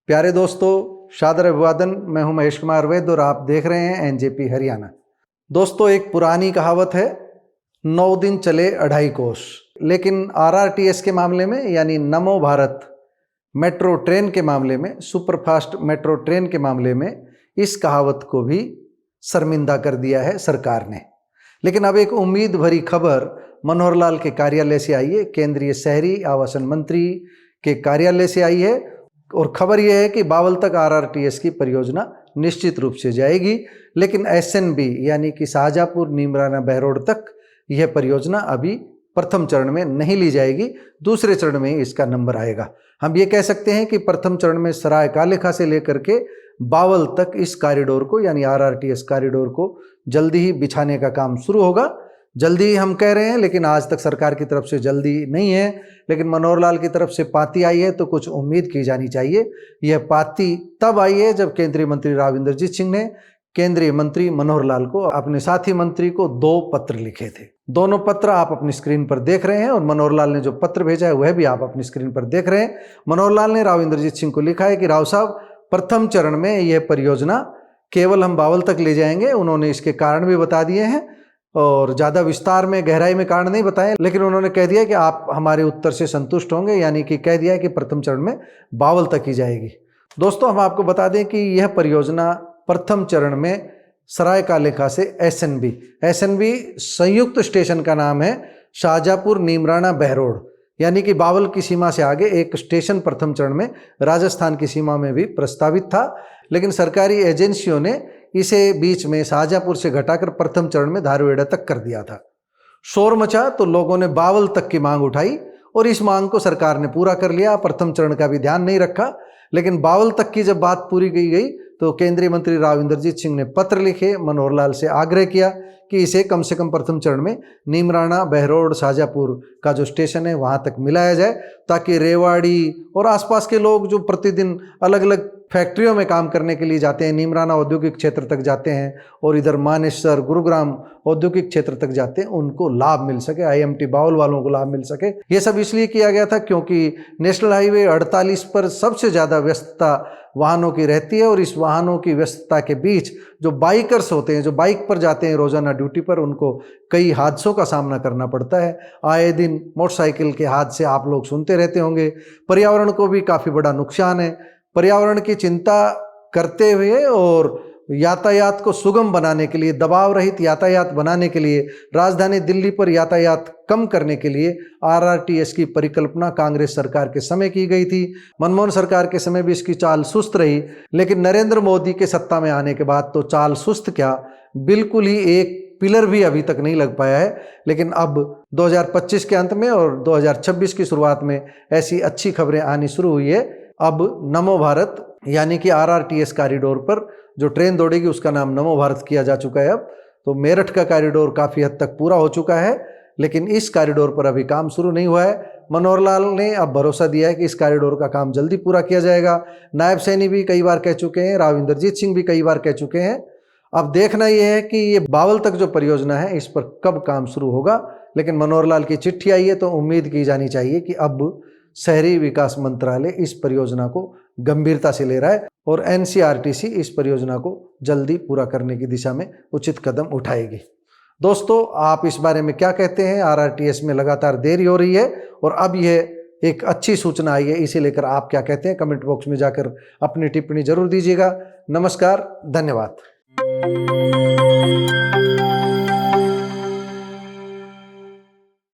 प्यारे दोस्तों, शादर अभिवादन। मैं हूं महेश कुमार वैद्य और आप देख रहे हैं एनजेपी हरियाणा। दोस्तों, एक पुरानी कहावत है, 9 दिन चले 2.5 कोस। लेकिन आरआरटीएस के मामले में, यानी नमो भारत मेट्रो ट्रेन के मामले में, सुपरफास्ट मेट्रो ट्रेन के मामले में इस कहावत को भी शर्मिंदा कर दिया है सरकार ने। लेकिन अब एक उम्मीद भरी खबर मनोहर लाल के कार्यालय से आई है, केंद्रीय शहरी आवासन मंत्री के कार्यालय से आई है। और खबर यह है कि बावल तक आरआरटीएस की परियोजना निश्चित रूप से जाएगी, लेकिन एसएनबी यानी कि शाहजहाँपुर नीमराना बहरोड तक यह परियोजना अभी प्रथम चरण में नहीं ली जाएगी, दूसरे चरण में इसका नंबर आएगा। हम ये कह सकते हैं कि प्रथम चरण में सराय कालेखा से लेकर के बावल तक इस कॉरिडोर को, यानी आरआरटीएस कॉरिडोर को जल्दी ही बिछाने का काम शुरू होगा। जल्दी हम कह रहे हैं, लेकिन आज तक सरकार की तरफ से जल्दी नहीं है। लेकिन मनोहर लाल की तरफ से पाती आई है तो कुछ उम्मीद की जानी चाहिए। यह पाती तब आई है जब केंद्रीय मंत्री राव इंद्रजीत सिंह ने केंद्रीय मंत्री मनोहर लाल को, अपने साथी मंत्री को 2 पत्र लिखे थे। दोनों पत्र आप अपनी स्क्रीन पर देख रहे हैं और मनोहर लाल ने जो पत्र भेजा है वह भी आप अपनी स्क्रीन पर देख रहे हैं। मनोहर लाल ने राव इंद्रजीत सिंह को लिखा है कि राव साहब, प्रथम चरण में यह परियोजना केवल हम बावल तक ले जाएंगे। उन्होंने इसके कारण भी बता दिए हैं और ज़्यादा विस्तार में, गहराई में कारण नहीं बताए, लेकिन उन्होंने कह दिया कि आप हमारे उत्तर से संतुष्ट होंगे, यानी कि कह दिया कि प्रथम चरण में बावल तक ही जाएगी। दोस्तों, हम आपको बता दें कि यह परियोजना प्रथम चरण में सराय कालेखा से एसएनबी संयुक्त स्टेशन का नाम है शाहजहाँपुर नीमराना बहरोड, यानी कि बावल की सीमा से आगे एक स्टेशन प्रथम चरण में राजस्थान की सीमा में भी प्रस्तावित था। लेकिन सरकारी एजेंसियों ने इसे बीच में शाहजहाँपुर से घटाकर प्रथम चरण में धारूहेड़ा तक कर दिया था। शोर मचा तो लोगों ने बावल तक की मांग उठाई और इस मांग को सरकार ने पूरा कर लिया। प्रथम चरण का भी ध्यान नहीं रखा, लेकिन बावल तक की जब बात पूरी की गई तो केंद्रीय मंत्री राव इंद्रजीत सिंह ने पत्र लिखे, मनोहर लाल से आग्रह किया कि इसे कम से कम प्रथम चरण में नीमराना बहरोड शाहजहाँपुर का जो स्टेशन है वहाँ तक मिलाया जाए, ताकि रेवाड़ी और आसपास के लोग जो प्रतिदिन अलग अलग फैक्ट्रियों में काम करने के लिए जाते हैं, नीमराना औद्योगिक क्षेत्र तक जाते हैं और इधर मानेसर, गुरुग्राम औद्योगिक क्षेत्र तक जाते हैं, उनको लाभ मिल सके, आईएमटी बावल वालों को लाभ मिल सके। ये सब इसलिए किया गया था क्योंकि नेशनल हाईवे 48 पर सबसे ज़्यादा व्यस्तता वाहनों की रहती है और इस वाहनों की व्यस्तता के बीच जो बाइकर्स होते हैं, जो बाइक पर जाते हैं रोजाना ड्यूटी पर, उनको कई हादसों का सामना करना पड़ता है। आए दिन मोटरसाइकिल के हादसे आप लोग सुनते रहते होंगे। पर्यावरण को भी काफ़ी बड़ा नुकसान है। पर्यावरण की चिंता करते हुए और यातायात को सुगम बनाने के लिए, दबाव रहित यातायात बनाने के लिए, राजधानी दिल्ली पर यातायात कम करने के लिए आरआरटीएस की परिकल्पना कांग्रेस सरकार के समय की गई थी। मनमोहन सरकार के समय भी इसकी चाल सुस्त रही, लेकिन नरेंद्र मोदी के सत्ता में आने के बाद तो चाल सुस्त क्या, बिल्कुल ही एक पिलर भी अभी तक नहीं लग पाया है। लेकिन अब 2025 के अंत में और 2026 की शुरुआत में ऐसी अच्छी खबरें आनी शुरू हुई है। अब नमो भारत यानी कि आरआरटीएस कॉरिडोर पर जो ट्रेन दौड़ेगी उसका नाम नमो भारत किया जा चुका है। अब तो मेरठ का कॉरिडोर काफ़ी हद तक पूरा हो चुका है, लेकिन इस कॉरिडोर पर अभी काम शुरू नहीं हुआ है। मनोहर लाल ने अब भरोसा दिया है कि इस कॉरिडोर का काम जल्दी पूरा किया जाएगा। नायब सैनी भी कई बार कह चुके हैं, राव इंद्रजीत सिंह भी कई बार कह चुके हैं। अब देखना यह है कि ये बावल तक जो परियोजना है इस पर कब काम शुरू होगा। लेकिन मनोहर लाल की चिट्ठी आई है तो उम्मीद की जानी चाहिए कि अब शहरी विकास मंत्रालय इस परियोजना को गंभीरता से ले रहा है और एनसीईआरटी इस परियोजना को जल्दी पूरा करने की दिशा में उचित कदम उठाएगी। दोस्तों, आप इस बारे में क्या कहते हैं? आरआरटीएस में लगातार देरी हो रही है और अब यह एक अच्छी सूचना आई है, इसे लेकर आप क्या कहते हैं? कमेंट बॉक्स में जाकर अपनी टिप्पणी जरूर दीजिएगा। नमस्कार, धन्यवाद।